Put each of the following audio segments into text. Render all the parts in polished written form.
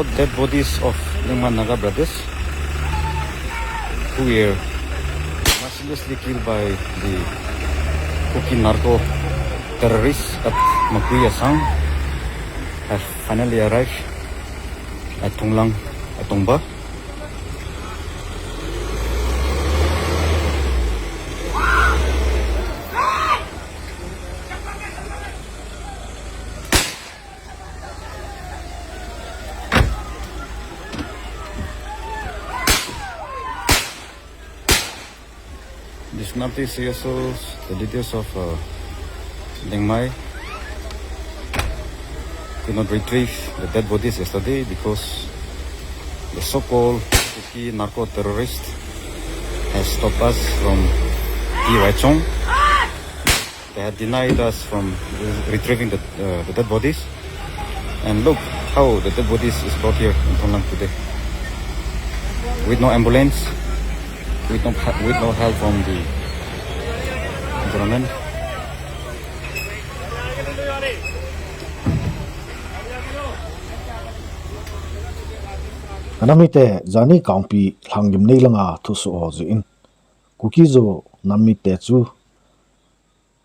4 dead bodies of Naga brothers who were mercilessly killed by the KUKI narco terrorists at Makuya Sound have finally arrived at Tungba. This notice shows the details of Aneipai could not retrieve the dead bodies yesterday because the so-called KUKI narco terrorist has stopped us from Kivuina. They had denied us from retrieving the dead bodies, and look how the dead bodies is brought here in Thailand today with no ambulance, with no help from the government. Namite zani kaungpi hlanggim nei langa thusu hozu in KUKI zo namite chu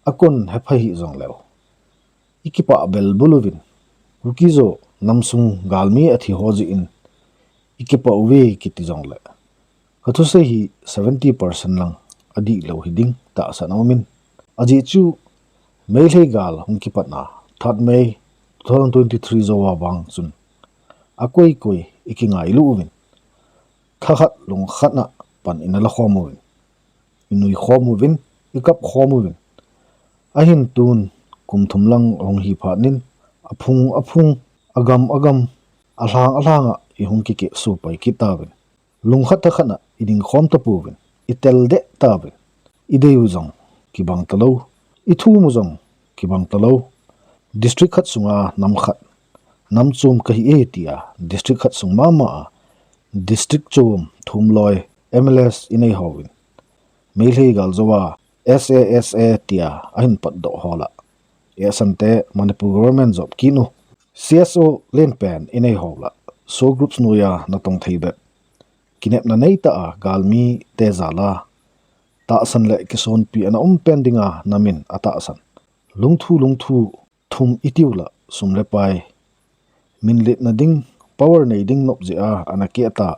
akun hephai zong lew ikipa bel buluvin KUKI zo namsung galmi athi hozu in ikipa uwe kiti zong le kathuse hi 70% lang adi lo hiding ta sanomin aji chu meilhei gal hungkipatna 3 May 2023 zo wa bang chun akoi ikingai luwin thakhat lung khatna pan inala khomuwin inui khomuwin ikap khomuwin ahin tun kumthumlang ong hi phanin aphung agam alhanga ihung ki su pai kitawin lung khatta khana iding khom tapuwin itel de tawin ideu jong kibang talo ithu mu jong kibang talo district khat sunga namkhat namchum kahi etia district khat sung mama district chum thumloi MLS inei howin meilhei galzowa SASA tia ahin pat do hola esante Manipur government job kinu CSO Lenpa inei hola so groups nuya natong theibe kinep na nei ta galmi te zala ta san le kison pi ana pendinga namin ata san lungthu thum itiula sumle pai minlit na ding power na ding nopjia anakiata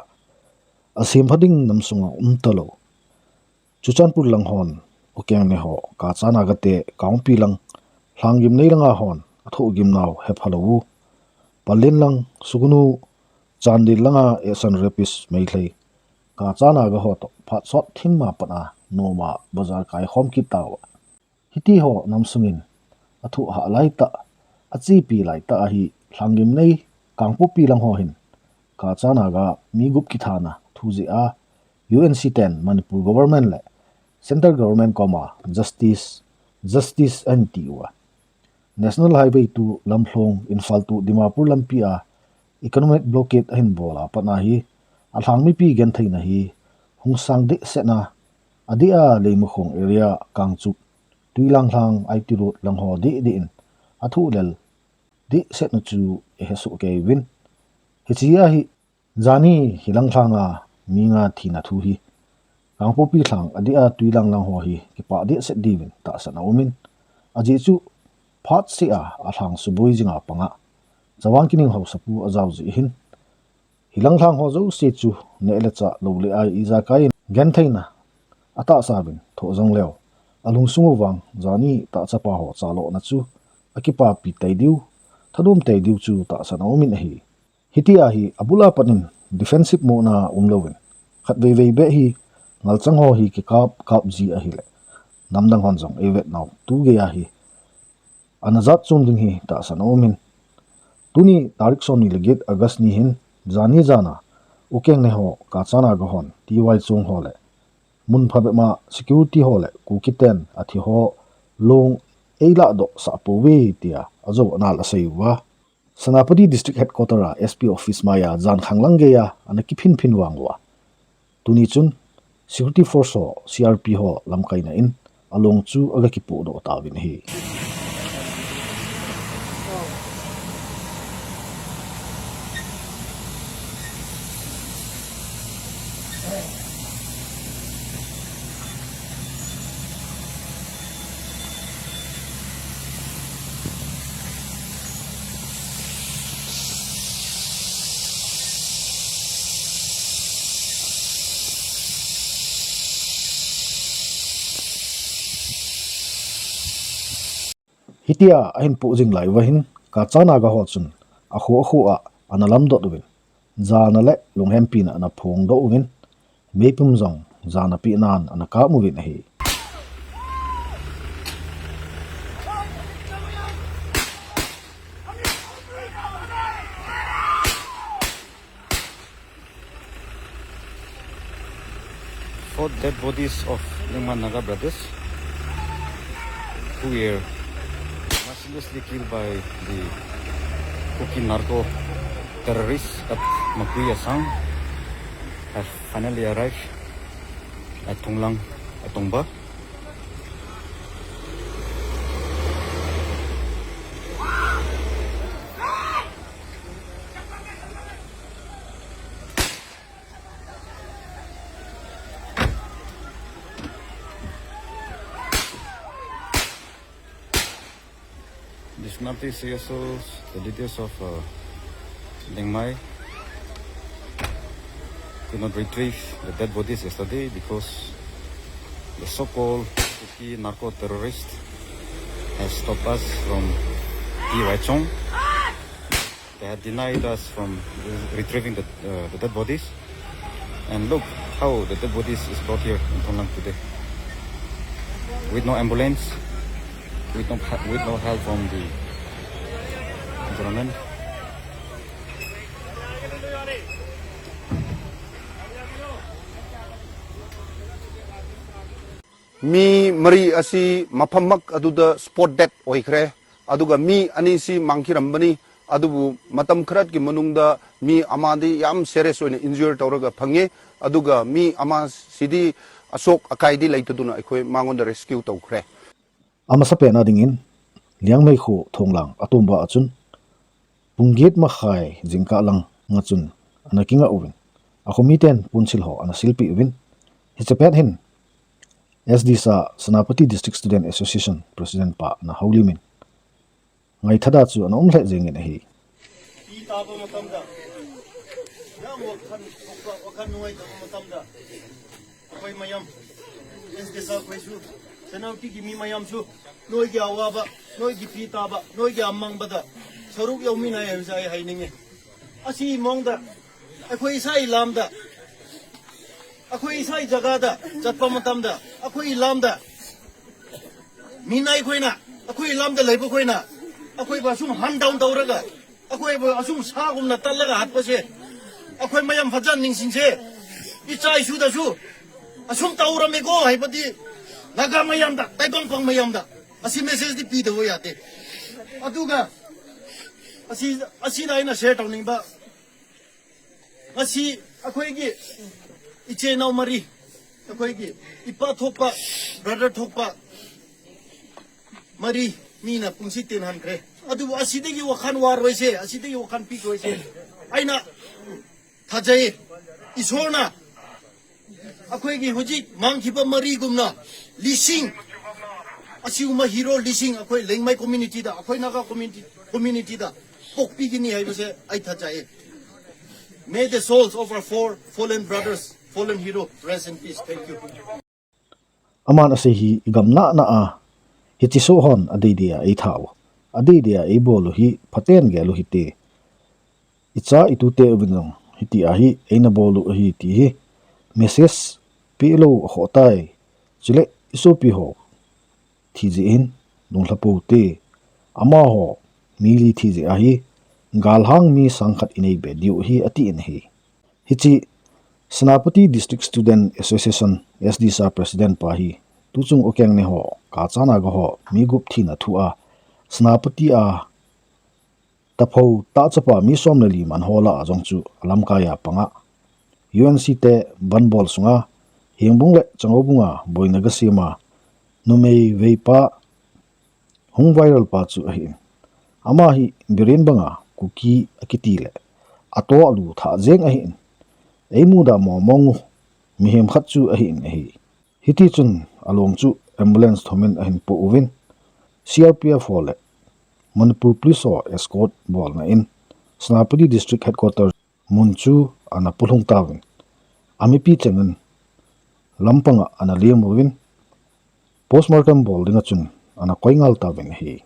asim hading namsunga umtalo chuchanpur langhon okeng ne ho ka chana gate kaungpi lang hlanggim nei langa hon atho gim naw hephalo palin lang sugunu chandil langa esan repis meilhei ka chana ga ho to phat sot thimma pana noma bazar kai khom ki taw hiti ho namsungin athu ha laita achi pi laita hi hlanggim nei kangpu pi lang ho hin ka chana ga migup ki thana thuji a UNC 10 Manipur government le central government koma justice and tiwa national highway to lamhlong infal to dimapur lampi a economic blockade hin bola pana hi alhangmi pi gen thaina hi hungsang de sena adia leimukhong area kangchu tuilang hlang IT road langho de in athu lel di set nu chu ehesu ke win hichia hi jani hilang thanga minga thina thu hi kangpo pi thlang adia tuilang lang ho hi ki pa de set di win ta sana umin aji chu phat si a athang subui jinga panga zawang kining ho sapu azaw ji hin hilang thang ho zo se chu ne le cha lo le ai iza kai gen thaina ata sabin tho jong lew alung sungu wang jani ta chapa ho chalo na chu akipa pi tai diu thadum te diu chu ta sanomin hi hitia hi abula panin defensive mo na umlowin khatwei wei be hi ngalchang ho hi ki kap ji a hi le namdang hon jong evet naw tu ge ya hi anazat chum ding hi ta sanomin tuni tarik son ni legit august ni hin jani jana ukeng ne ho ka chana ga hon ty chung ho le mun phabe ma security ho le KUKI 10 athi ho long eila do sa po we tia azo anal asaiwa Sanapati district headquarter SP office maya jan khanglang ge ya anaki phin wangwa tuni chun security force ho CRP ho lamkai na in along chu aga ki pu do tawin hi hitia ahin pu jing lai wahin ka chana ga ho chun a khu a analam dot win zana le lunghem pin ana phong do win meipum zong zana pi nan ana ka mu win hi Four dead bodies of Lenpa Naga brothers who were mercilessly killed by the KUKI narco terrorists at Makuya Sound have finally arrived at Thunglang, at Tongba. This Nati CSOs, the details of Lengmai could not retrieve the dead bodies yesterday because the so-called KUKI narco terrorist has stopped us from Kivuina. They had denied us from retrieving the dead bodies. And look how the dead bodies is brought here in Thunglang today. With no ambulance, with no help from the government. Mi mari asi mapamak aduda spot death oikre aduga mi anisi mangkirambani adubu matam khrat ki manungda mi amadi yam serious oina injured tawraga phange aduga mi ama sidi asok akaidi laitaduna akhoi mangonda rescue tawkhre ama sape na dingin liangmei khu thonglang atumba achun punggit ma khai jingka lang ngachun anakinga uwin akhomiten punsil ho ana silpi uwin hichapet hin SD sa Senapati District Student Association President pa na haulimin ngai thada chu an omhle jengin hi pi taba matamda yam wakhan nuai taba matamda apai mayam SD sa kwaisu Senapati gi mi mayam chu noi gi awaba noi gi pi taba noi gi amang bada saruk yaumi na yam sai haininge asi mongda akhoi sai lamda akhoi sai jagada chatpa matamda akhoi lamda minai khoina akhoi lamda leibo khoina akhoi ba sum han down tawraga akhoi ba asum sa gumna tallaga hatpase akhoi mayam fajan ningsingse ichai su da su asum tawrame go haibati naga mayam da taibang pang mayam da asi message di pi dawo yate aduga asi na ina share tawning ba asi akhoi gi iche naw mari akhoi gi ipa thokpa brother thokpa mari mina pungsi tin han kre adu asidagi wakhan war waise asidagi wakhan pi waise aina thajai isorna akhoi gi hoji mangkhiba mari gumna lising asiuma hero lising akhoi lengmai community da akhoi naga community da pokpi gini haibase ai thajai. May the souls of our four fallen brothers, fallen hero, rest in peace. Thank you. aman ase hi igamna na a hitiso hon adeidia ei thaw adeidia ei bolu hi phaten ge lu hite icha itute ubinong hiti a hi eina bolu hi ti hi message pilo hotai chule isopi ho thiji in nunghlapu te ama ho mili thiji a hi Ngalchang mi sangkhat inei be diu hi ati in hi hichi Senapati District Student Association SD sa President pa hi tuchung okeng ne ho ka chana ga ho mi gup thina thua Senapati a tapho ta chapa mi somnali man hola ajong chu alam ka ya panga UNC te banbol sunga hingbung le changobunga boina ga sima numei veipa hung viral pa chu hi ama hi biren banga KUKI akitile ato alu tha jeng a hin eimuda mo mongu mihem khat chu a hin hi hiti chun along chu ambulance thomin a hin po win CRPF hole Manipur police or escort bol na in Senapati district headquarters munchu ana pulhung tawin amipi chengan lampanga ana liam win postmortem bol dinga chun ana koingal tawin hi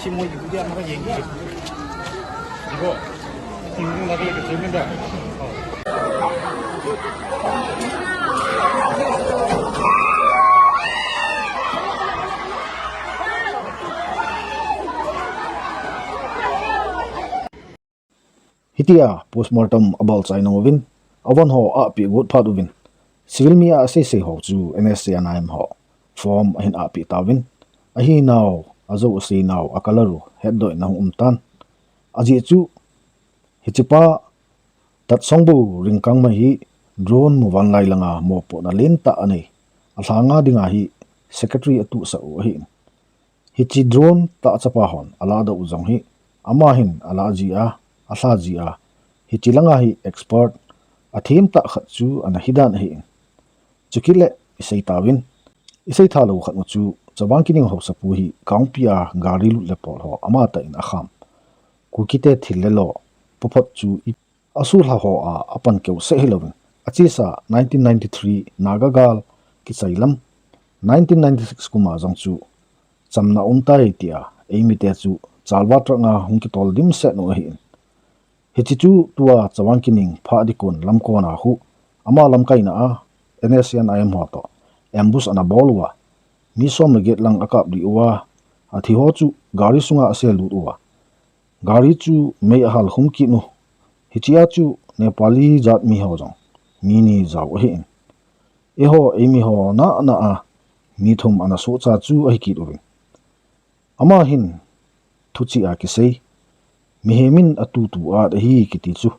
뭐 이게 아마가 얘기해. 이거 인공 나도 이렇게 재밌다. Hitia postmortem abal chai novin awan ho a pi gut phat uvin civil mia ase se ho chu nsc anaim ho form hin a pi tawin a hi naw azo se naw akalaru head doi na umtan aji chu hichipa tat songbu ringkang ma hi drone mu wan lai langa mo po na len ta ani alhanga dinga hi secretary atu sa u hi hichi drone ta chapa hon ala da uzong hi ama hin ala ji a asa ji a hichilanga hi expert athim ta khat chu ana hidan hi chukile isai tawin isai thalo khat chu Chabang kining ho sapu hi kaungpia gari lu lepol ho amata in akham kukite thillelo popot chu asul ha ho a apan keu se hilovin achisa 1993 nagagal kisailam 1996 kuma jangchu chamna umtai tia eimite chu chalwatra nga hungki tol dim se no hi hichichu tua chawang kining pha dikun lamkona hu ama lamkaina a NSN IM ho to ambush ana bolwa mi som get lang akap di wa athi ho chu gari sunga ase lu wa gari chu me hal humki no hichia chu Nepali jat mi ho jong mi ni jaw hi eho emi ho na na a mi thum ana so cha chu ai ki ru ama hin thuchi a ki sei mi hemin atu tu a hi ki ti chu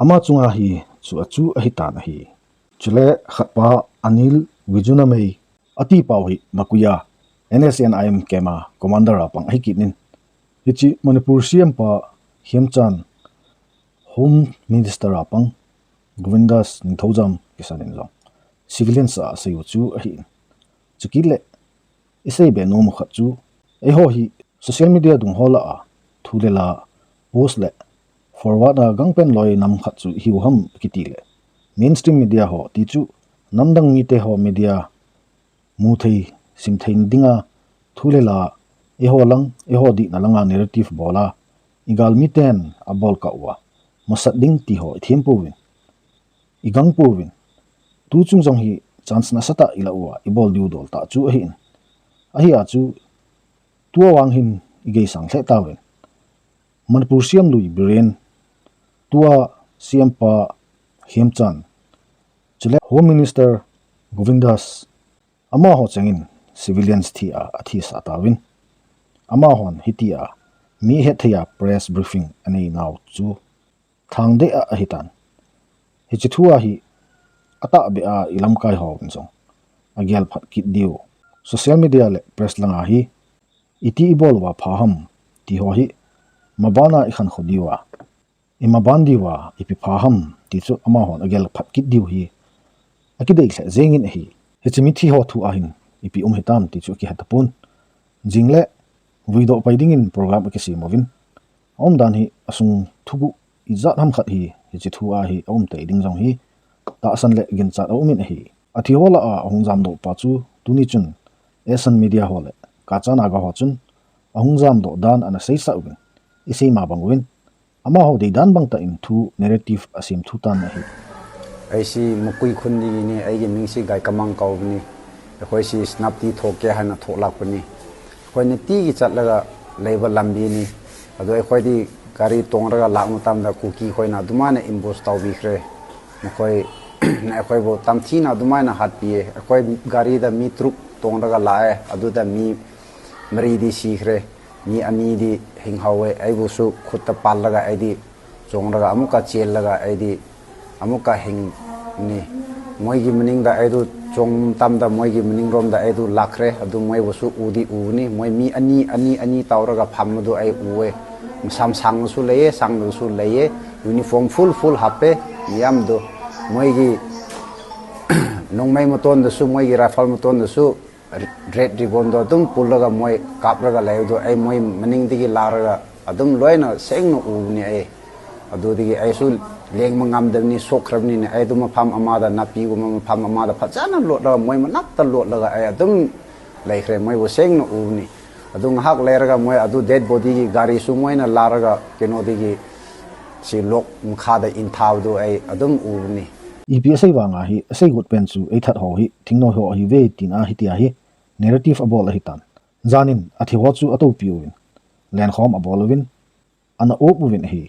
ama chunga hi chu achu a hi ta na hi chule khatpa anil wijuna mei ati pau hi makuya NSN IM kema commander apang hi ki nin hichi manipur CM pa hiamchan home minister apang govindas nithojam kisanin long civilians a sayu chu a hi chukile isei be no mu khachu e ho hi social media dung hola a thulela post le forward a gangpen loi nam khachu hi ham kitile mainstream media ho ti chu namdang mi te ho media mu thei sim thein dinga thulela e ho lang e ho di na langa narrative bola igal mi ten abol ka wa masat ding ti ho thimpu win igang pu win tu chung jong hi chance na sata ila wa ibol diu dol ta chu hin a hi a chu tua wang hin igei sang the ta wen manpur siam lui brain tua siam pa hiamchan chule home minister govindas ama ho changin civilians thi a athi sa ta win ama hon hitia mi he thaya press briefing ani now chu thangde a hitan hi chithua hi ata be a ilam kai ho so agyal phat kit diu social media le press langa hi iti ibol wa phaham ti ho hi mabana ikhan khodiwa imabandi ipi phaham ti chu ama hon agyal phat kit diu hi akidei khle zengin hi hichimi thi ho thu ahin ipi hitam ti chu ki hatapun jingle video paiding in program ke si movin dan hi asung thugu izat ham khat hi chi thu a hi te ding jong hi ta san le gin chat min hi athi hola a hongjam do pa chu tuni chun esan media hole ka chana ga ho chun hongjam do dan ana sei sa win isei ma bang win ama ho de dan bang ta in thu narrative asim thu tan hi ai si mukui khundi ni ai ge mingsi gai kamang kau ni khoi si snap ti thoke hana tholak pani khoi ni ti gi chatlaga leiba lambi ni ado ai khoi di gari tongraga lak mutam da KUKI khoi na dumane imbos taw bi khre khoi na khoi bo tam thi na dumane hat pi khoi gari da mi truk tongraga lae adu da mi mari di si khre ni ani di hing hawe ai bu su khutta pallaga ai di chongraga amuka chel laga ai di amuka hing ni moi gi mening da ai du chong tam da moi gi mening rom da ai du lakhre adu moi bu su udi uni moi mi ani tawraga pham du ai uwe sam sang su leye sang su leye uniform full hape yam do moi gi nong mai moton da su moi gi rifle moton da su red ribbon do dum pullaga moi kapraga lay do ai moi mening digi laraga adum loina sengno uni ai adu digi ai su leng mangam damni sokrabni ne ai dum pham amada napi gum pham amada phachana lot la moi manak ta lot la ai adum laikre moi bo sengno uni adung hak leraga moi adu dead body gi gari su moi na laraga keno digi si lok mkha da in thaw do ai adum uni EPSA wanga hi asai gut pen chu ei that ho hi thingno ho hi ve tin a hi tia hi narrative abol hi tan zanin athi ho chu ato piuin len khom abolwin ana op win hi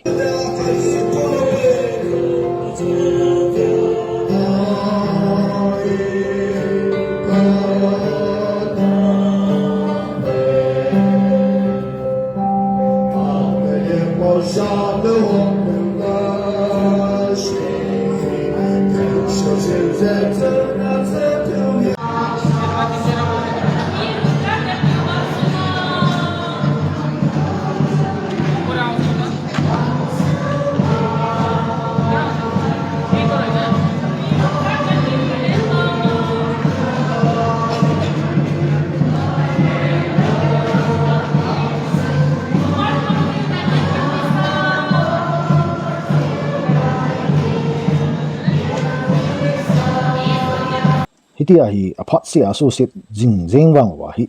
hiti a hi a phat se aso sit jing jeng wang wa hi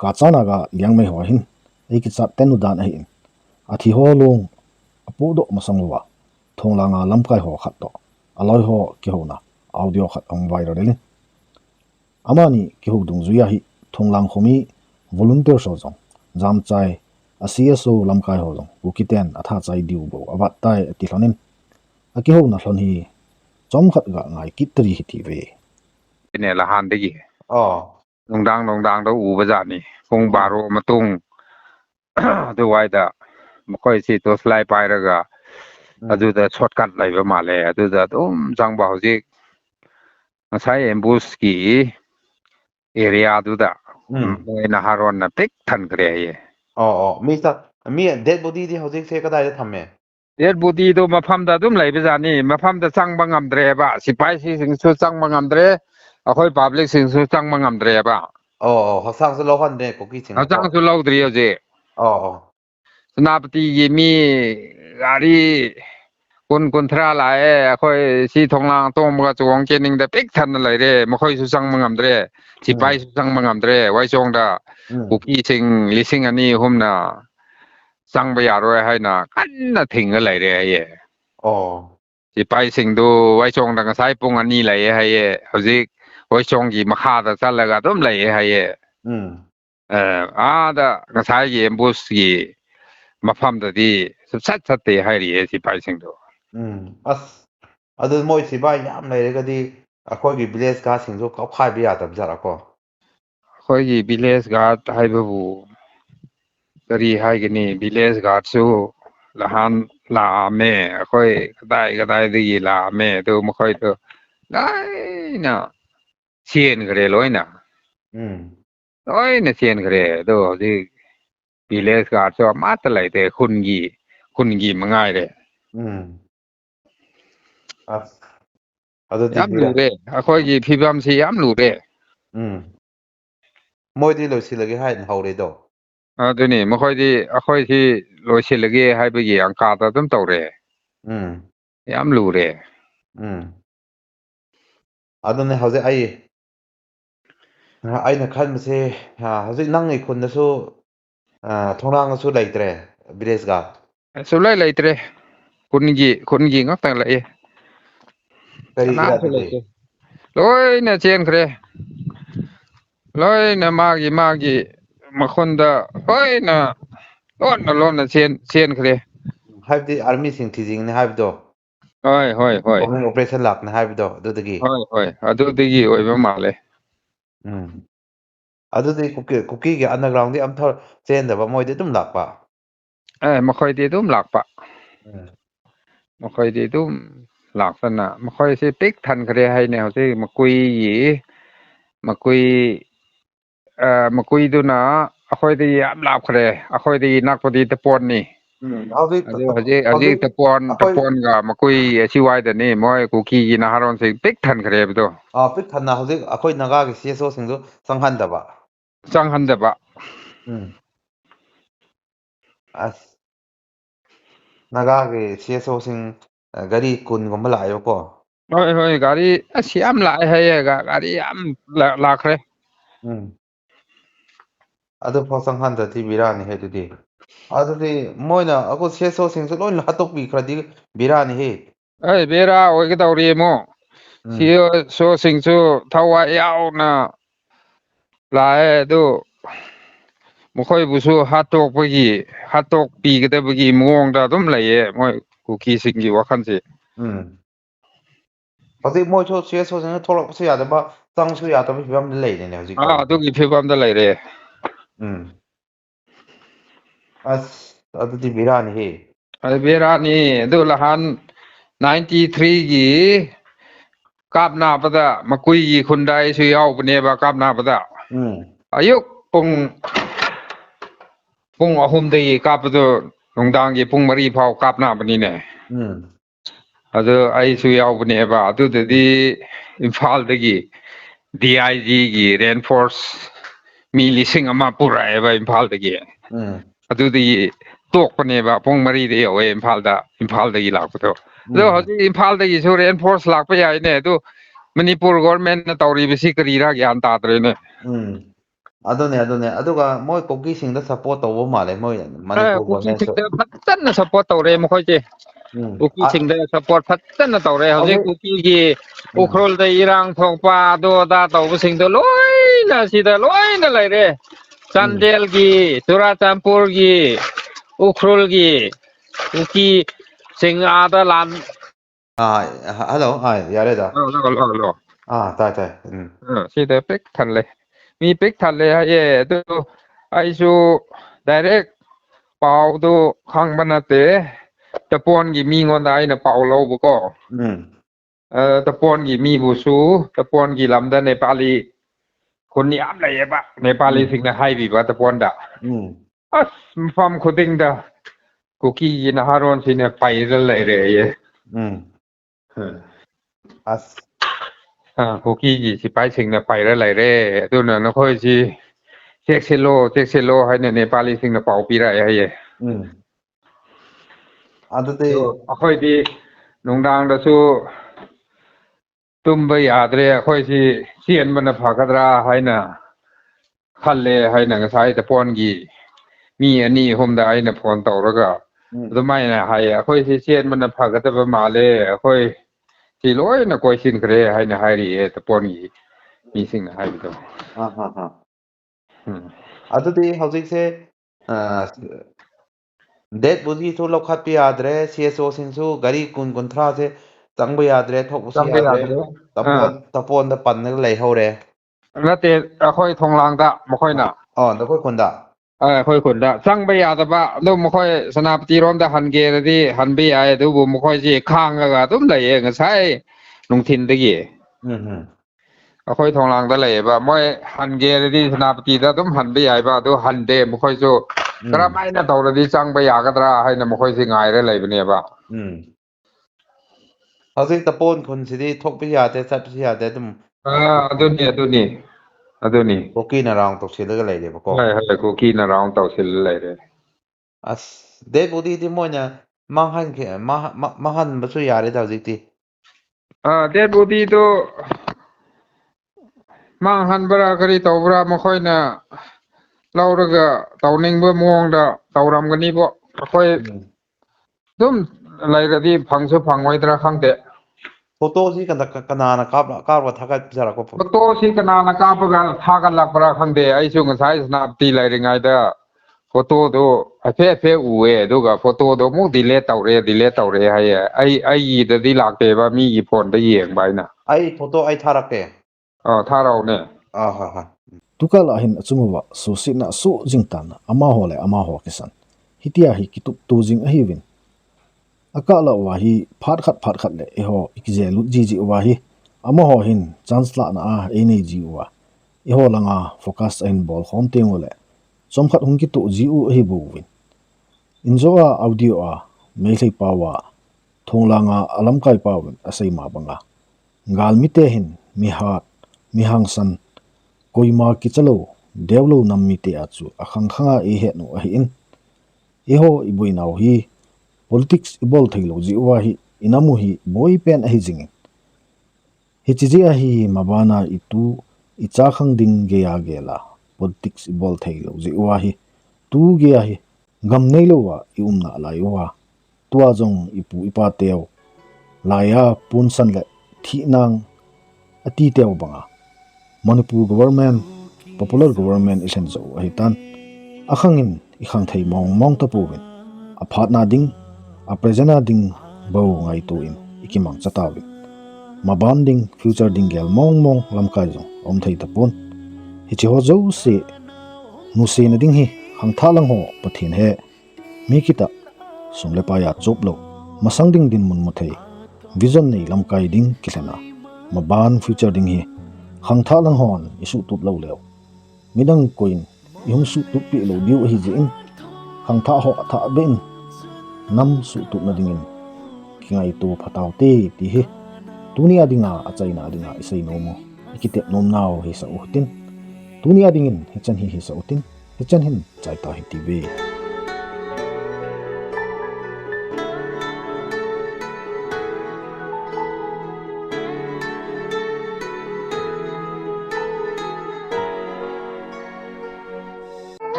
ka chana ga liang mai ho hin ei ki chat tenu dan a hin a thi ho long apu do masang wa thong la nga lam kai ho khat to aloi ho ki ho na audio khat ang viral le amani ki ho dung zu ya hi thong lang khomi volunteer so jong jam chai a CSO lam kai ho jong KUKI ten atha chai diu bo awat tai ti hlonin a ki ho na hlon hi chom khat ga ngai kitri hi ti ve เนี่ยละหันได้กี่ อ๋อ ดงดังต้องอูประจานี่คงบาโรมาตุง ดูไว้แต่ไม่ค่อยสิตัวสไลด์ไปแล้วก็ดูแต่ช็อตกัดไหลไปมาเลยดูแต่ตุ้มจังบ่าวสิใช้เอ็มบูสกี้เอเรียดูแต่ในนาฮารอนน่ะปิกทันกระเรย อ๋ออ๋อมีสักมีเด็ดบอดี้ที่เขาเซก็ได้จะทำไหม เด็ดบุตรีตัวมาพัมแต่ตุ้มไหลไปจานี่มาพัมแต่จังบังงำเดรบะสิไปสิสิงสุจังบังงำเดรเอาค่อยปาบเล็กสิงสุจังบังงำเดรบะ อ๋อเขาสร้างสุดแล้วคนเนี่ยกูกี่จริง เอาจังสุเล่าเดียวสิ อ๋ออ๋อ สนาปฏิยิมีการีคนทราหลายค่อยสีทองลางตรงมากจวงเจนิงแต่ปิกทันอะไรเร่ไม่ค่อยสุสังมังงำเดรสิไปสุสังมังงำเดรไว้จงดากูกี่สิงลิสิงอันนี้หุ่มน่ะสังไปอยากรวยให้น่ะกันน่ะถึงอะไรเร่เย่ อ๋อ สิไปสิงดูไว้จงดังสายปงอันนี้เลยให้เย่เขาสิไว้จงกี่มาฆ่าแต่ซะแล้วก็ต้มเลยให้เย่ ดากระสายเยี่ยมบุษกีมาพัมตัวที่สุดสัดเตะให้เรียสิไปสิงดู ಅದು ಮೋಯ್ ಸಿಬಾ yam ಲೈರಗದಿ ಅಖೋಗಿ village ಕಾ ಸಿಂಗ್ಸು ಕೌ ಖಾಯ್ ಬಿಯಾ ತಬ್ ಜರಕೋ ค่อยกี่บิเลสการ์ดให้บูกรีให้กันนี่บิเลสการ์ดสู้ละหันลาเม่ค่อยก็ได้ดีลาเม่ตัวไม่ค่อยตัวได้น่ะเชียนกันเลยร้อยน่ะเชียนกันเลยตัวที่บิเลสการ์ดสู้มาตะไหลแต่คุณกี่มันง่ายเลย ಅದುย้ำรู้เลยค่อยกี่พิบัมซีย้ำรู้เลย มวยที่เราสิลกิให้เฮาเลยดอ ตัวนี้ไม่ค่อยที่โรยเชลเกให้ไปกี่อังกาตต้นโตเลยย้ำรู้เลย ಅದುเนี่ยเฮาจะไอ้เนี่ยคันมันสิเฮาจะนั่งไอ้คนน่ะสู้ทองรางก็สู้ไหลเตรบิเลสกา สุดเลยเตะคนกี่ก็แต่งเลย กะรีกะติ ร้อยเนี่ยเชียนเครร้อยเนี่ยมากี่มาคนเดอเฮ้ยน่ะร้อนน่ะเชียนเคร ให้ที่อาร์มี่สิงที่จริงเนี่ยให้ดอ เฮ้ย โอเปอเรชั่นหลักนะให้ดอดูตะกี้ เฮ้ยดูตะกี้โอ้ยไม่มาเลยಅದು ಕುಕ್ಕಿಗೆ underground am thor chen da ba moi de tum lak pa ไม่ค่อยดีตุ้มหลักปะไม่ค่อยดีตุ้มหลักสนะไม่ค่อยสิปิกทันเครให้แนวสิมาคุยดูนะค่อยดีอับหลับเครค่อยดีนักพอดีตะปนนี่ เอาดิ อาจิตะปอนกับมาคุยชีวายแต่นี่มอยกูกี้นะฮารอนสิปิกทันเครไปตัว ปิกทันนะเอาดิค่อยนากากิเสียโซสิงดูสังหันda ba จังหันเดบะ as นากากิเสียโซสิงกะรีกุนก็มาหลายก็ เฮ้ยการีเสียมหลายให้การีอัมหลักเลย ಅದುพอสังหันdaที่บิรานี่เฮดูดิಅದುดิมอยนะakoเสียโซสิงสุดล้นหัตตกบีคราดิบิรานี่เฮ เบราโอ้ยก็ต้องเรียนมั้งเสียโซสิงซูทวายาวนะหลายดูไม่ค่อยบุษฮัตตกปีก็ได้ไปกี่มงดาตุ้มเลยมอยกูกี้สิงกี่ว่าคันสิ เพราะที่มวยโชว์เสียโซสิงทรกเสียแต่ว่าตั้งสุยาแต่ไม่พิมพ์เลยเนี่ยจริง ตุกี่พิบัมได้เลย as ಅದುที่บิรานี่เฮ เบรานี่ดูละหัน93กี่กาบนาปะตะมาคุยกี่คนใดช่วยเอาปเนี่ยบากาบนาปะตะอายุปุงอาหุมได้กาบตัวลงดังกี่ปุงมารีเผากาบนาปนี่เนี่ยไอ้ช่วยเอาปเนี่ยบาตัวเดีอินฟาลตะกี้ DIG กี่ reinforce มีลิสิงอามาปุระไอ้บาอินฟาลตะกี้ตัวที่ตกปเนี่ยบาปุงมารีเดียวอินฟาลตะกี้หลักตัวแล้วเขาที่อินฟาลตะกี้ช่วย reinforce หลักไปใหญ่เนี่ยตัว ꯃꯅꯤꯄꯨꯔ ꯒꯣꯔꯃꯦꯟꯅ ꯇꯧꯔꯤꯕꯁꯤ ꯀꯔꯤꯔꯥ ꯒ꯭ꯌꯥꯟ ꯇꯥꯗ꯭ꯔꯦꯅꯦ ꯑꯗꯨꯅꯦ ꯑꯗꯨꯒ ꯃꯣꯏ ꯀꯨꯀꯤꯁꯤꯡꯗ ꯁꯞꯄꯣꯔꯠ ꯇꯧꯕ ꯃꯥꯜꯂꯦ ꯃꯣꯏ ꯃꯅꯤꯄꯨꯔ ꯒꯣꯔꯃꯦꯟꯁꯨ ꯀꯨꯀꯤꯁꯤꯡꯗ ꯐꯖꯅ ꯁꯞꯄꯣꯔꯠ ꯇꯧꯔꯦ ꯃꯈꯣꯏꯁꯦ ꯀꯨꯀꯤꯁꯤꯡꯗ ꯁꯞꯄꯣꯔꯠ ꯐꯖꯅ ꯇꯧꯔꯦ ꯍꯧꯖꯤꯛ ꯀꯨꯀꯤꯒꯤ ꯎꯈ꯭ꯔꯨꯜꯗ ꯏꯔꯥꯡ ꯊꯣꯛꯄ ꯑꯗꯨ ꯑꯗꯥ ꯇꯧꯕꯁꯤꯡꯗꯣ ꯂꯣꯏꯅ ꯁꯤꯗ ꯂꯣꯏꯅ ꯂꯩꯔꯦ ꯆꯥꯟꯗꯦꯜꯒꯤ ꯆꯨꯔꯥꯆꯥꯟꯄꯨꯔꯒꯤ ꯎꯈ꯭ꯔꯨꯜꯒꯤ ꯀꯨꯀꯤꯁꯤꯡ ꯑꯥꯗ ꯍꯜꯂꯣ ꯌꯥꯔꯦꯗ ꯍꯜꯂꯣ ꯇꯥꯏ ꯁꯤꯗ ꯄꯤꯛ ꯊꯜꯂꯦ ꯃꯤ ꯄꯤꯛ ꯊꯜꯂꯦ ꯍꯥꯏꯌꯦ ꯑꯗꯨ ꯑꯩꯁꯨ ꯗꯥꯏꯔꯦꯛ ꯄꯥꯎꯗꯨ ꯈꯪꯕ ꯅꯠꯇꯦ ꯇꯄꯣꯟꯒꯤ ꯃꯤꯉꯣꯟꯗ ꯑꯩꯅ ꯄꯥꯎ ꯂꯧꯕꯀꯣ ꯇꯄꯣꯟꯒꯤ ꯃꯤꯕꯨꯁꯨ ꯇꯄꯣꯟꯒꯤ ꯂꯝꯗ ꯅꯦꯄꯥꯂꯤ ꯈꯨꯟ ꯌꯥꯝ ꯂꯩꯌꯦꯕ ꯅꯦꯄꯥꯂꯤꯁꯤꯡꯅ ꯍꯥꯏꯕꯤꯕ ꯇꯄꯣꯟꯗ ꯑꯁ ꯃꯐꯝ ꯈꯨꯗꯤꯡꯗ ꯀꯨꯀꯤꯒꯤ ꯅꯍꯥꯔꯣꯟꯁꯤꯅ ꯄꯩꯔ ꯂꯩꯔꯦꯌꯦ ꯑꯁ ꯀꯨꯀꯤꯒꯤ ꯁꯤꯐꯥꯏꯁꯤꯡꯅ ꯄꯩꯔ ꯂꯩꯔꯦ ꯑꯗꯨꯅ ꯅꯈꯣꯏꯁꯤ ꯆꯦꯛꯁꯤꯜꯂꯣ ꯍꯥꯏꯅ ꯅꯦꯄꯥꯂꯤꯁꯤꯡꯅ ꯄꯥꯎ ꯄꯤꯔꯛꯑꯦ ꯍꯥꯏꯌꯦ ꯑꯗꯨꯗꯤ ꯑꯩꯈꯣꯏꯗꯤ ꯅꯨꯡꯗꯥꯡꯗꯁꯨ ꯇꯨꯝꯕ ꯌꯥꯗ꯭ꯔꯦ ꯑꯩꯈꯣꯏꯁꯤ ꯆꯦꯟꯕꯅ ꯐꯒꯗ꯭ꯔꯥ ꯍꯥꯏꯅ ꯈꯜꯂꯦ ꯍꯥꯏꯅ ꯉꯁꯥꯏ ꯇꯄꯣꯟꯒꯤ ꯃꯤ 2-3ꯗ ꯑꯩꯅ ꯐꯣꯟ ꯇꯧꯔꯒ ꯑꯗꯨꯃꯥꯏꯅ ꯍꯥꯏꯌꯦ ꯑꯩꯈꯣꯏꯁꯤ ꯆꯦꯟꯕꯅ ꯐꯒꯗꯕ ꯃꯥꯜꯂꯦ ꯑꯩꯈꯣꯏ ꯁꯤ ꯂꯣꯏꯅ ꯀꯣꯏꯁꯤꯟꯈ꯭ꯔꯦ ꯍꯥꯏꯅ ꯍꯥꯏꯔꯤꯑꯦ ꯇꯄꯣꯟꯒꯤ ꯃꯤꯁꯤꯡꯅ ꯍꯥꯏꯕꯗꯣ ꯑꯗꯨꯗꯤ ꯍꯧꯖꯤꯛꯁꯦ ꯗꯦꯠꯕꯨꯗꯤꯁꯨ ꯂꯧꯈꯠꯄ ꯌꯥꯗ꯭ꯔꯦ CSOꯁꯤꯡꯁꯨ ꯒꯥꯔꯤ 20-30ꯁꯦ ꯆꯪꯕ ꯌꯥꯗ꯭ꯔꯦ ꯊꯣꯛꯄꯁꯨ ꯆꯪꯕ ꯌꯥꯗ꯭ꯔꯦ ꯌꯥꯗ꯭ꯔꯦ ꯇꯄꯣꯟꯗ ꯄꯟꯅꯒ ꯂꯩꯍꯧꯔꯦ ꯅꯠꯇꯦ ꯑꯩꯈꯣꯏ ꯊꯣꯡꯂꯥꯡꯗ ꯃꯈꯣꯏꯅ ꯅꯈꯣꯏ ꯈꯨꯟꯗ ꯑꯩꯈꯣꯏ ꯈꯨꯟꯗ ꯆꯪꯕ ꯌꯥꯗꯕ ꯑꯗꯨ ꯃꯈꯣꯏ ꯁꯦꯅꯥꯄꯇꯤꯔꯣꯝꯗ ꯍꯟꯒꯦꯔꯗꯤ ꯍꯟꯕ ꯌꯥꯏ ꯑꯗꯨꯕꯨ ꯃꯈꯣꯏꯁꯤ ꯈꯥꯡꯉꯒ ꯑꯗꯨꯝ ꯂꯩꯌꯦ ꯉꯁꯥꯏ ꯅꯨꯡꯊꯤꯟꯗꯒꯤ ꯑꯩꯈꯣꯏ ꯊꯣꯡꯂꯥꯡꯗ ꯂꯩꯌꯦꯕ ꯃꯣꯏ ꯍꯟꯒꯦꯔꯗꯤ ꯁꯦꯅꯥꯄꯇꯤꯗ ꯑꯗꯨꯝ ꯍꯟꯕ ꯌꯥꯏꯕ ꯑꯗꯨ ꯍꯟꯗꯦ ꯃꯈꯣꯏꯁꯨ ꯀꯔꯝꯍꯥꯏꯅ ꯇꯧꯔꯗꯤ ꯆꯪꯕ ꯌꯥꯒꯗ꯭ꯔꯥ ꯍꯥꯏꯅ ꯃꯈꯣꯏꯁꯤ ꯉꯥꯏꯔ ꯂꯩꯕꯅꯦꯕ ꯍꯧꯖꯤꯛ ꯇꯄꯣꯟ ꯈꯨꯟꯁꯤꯗꯤ ꯊꯣꯛꯄ ꯌꯥꯗꯦ ꯆꯠꯄꯁꯨ ꯌꯥꯗꯦ ꯑꯗꯨꯝ ꯑꯗꯨꯅꯤ ꯀꯨꯀꯤꯅ ꯔꯥꯎꯟ ꯇꯧꯁꯤꯜꯂꯒ ꯂꯩꯔꯦꯕꯀꯣ ꯍꯣꯏ ꯀꯨꯀꯤꯅ ꯔꯥꯎꯟ ꯇꯧꯁꯤꯜꯂ ꯂꯩꯔꯦ ꯑꯁ ꯗꯦꯗꯕꯨꯗꯤꯗꯤ ꯃꯣꯏꯅ ꯃꯥꯡꯍꯟꯕꯁꯨ ꯌꯥꯔꯦꯗ ꯍꯧꯖꯤꯛꯇꯤ ꯗꯦꯗꯕꯨꯗꯤꯗꯣ ꯃꯥꯡꯍꯟꯕ꯭ꯔꯥ ꯀꯔꯤ ꯇꯧꯕ꯭ꯔꯥ ꯃꯈꯣꯏꯅ ꯂꯧꯔꯒ ꯇꯧꯅꯤꯡꯕ ꯃꯑꯣꯡꯗ ꯇꯧꯔꯝꯒꯅꯤꯕꯣ ꯑꯩꯈꯣꯏ ꯑꯗꯨꯝ ꯂꯩꯔꯗꯤ ꯐꯪꯁꯨ ꯐꯪꯉꯣꯏꯗ꯭ꯔꯥ ꯈꯪꯗꯦ ꯐꯣꯇꯣꯁꯤ ꯀꯅꯥꯅ ꯀꯥꯞꯄ ꯊꯥꯒꯠꯆꯔꯛꯄ ꯐꯣꯇꯣꯁꯤ ꯀꯅꯥꯅ ꯀꯥꯞꯄꯒ ꯊꯥꯒꯠꯂꯛꯄ꯭ꯔꯥ ꯈꯪꯗꯦ ꯑꯩꯁꯨ ꯉꯁꯥꯏ ꯁꯦꯅꯥꯄꯇꯤ ꯂꯩꯔꯤꯉꯩꯗ ꯐꯣꯇꯣꯗꯣ ꯍꯥꯏꯐꯦꯠ ꯎꯑꯦ ꯑꯗꯨꯒ ꯐꯣꯇꯣꯗꯣ ꯑꯃꯨꯛ ꯗꯤꯂꯦꯠ ꯇꯧꯔꯦ ꯍꯥꯏꯌꯦ ꯑꯩꯒꯤꯗꯗꯤ ꯂꯥꯛꯇꯦꯕ ꯃꯤꯒꯤ ꯐꯣꯟꯗ ꯌꯦꯡꯕ ꯑꯩꯅ ꯑꯩ ꯐꯣꯇꯣ ꯊꯥꯔꯛꯀꯦ ꯊꯥꯔꯛꯎꯅꯦ ꯍꯣꯏ tukal ahin achumuwa so sina so jingtan ama hole ama ho kisan hitia hi kitup to jing ahivin akala wahi phat khat le eho ikje lu ji wahi ama ho hin chance la na a ene ji wa eho langa focus in ball hom tengole somkhat hung ki to ji u hi bu win injoa audio a mehlei pawa thonglanga alam kai pawin asai ma banga ngal mite hin mi hat mi hangsan koima ki chalo devlo nammi te achu akhang khanga e he no hi in eho ibuinaw hi politics ibol thailo ji wa hi inamu hi boy pen a hi jing hi chi a hi mabana itu icha khang ding ge ya gela politics ibol thailo ji wa hi tu ge ya hi gam nei lo wa i umna lai wa tua jong ipu ipa teo laya pun san le thi nang ati teo banga Manipur government popular government isen zo hitan akhangin ikhang thei mong ta puwin a phatna ding a presena ding bo ngai tu in ikimang chatawin maban ding future ding gel mong lamkai zo om thei ta pon hi chi ho zo se nu se na ding hi hang thalang ho pathin he mi kita sumle pa ya chop lo masang ding din mun muthei vision nei lamkai ding kilena maban future ding hi hang thalang hon isu tup lo leo midang coin yum su tup pi lo diu hi jin hang tha ho tha ben nam su tup na dingin kingai tu phatau te ti hi tunia dinga achaina dinga isei no mo ikitep nom naw hi sa utin tunia dingin hichan hi sa utin hichan hin chai ta hi ti ve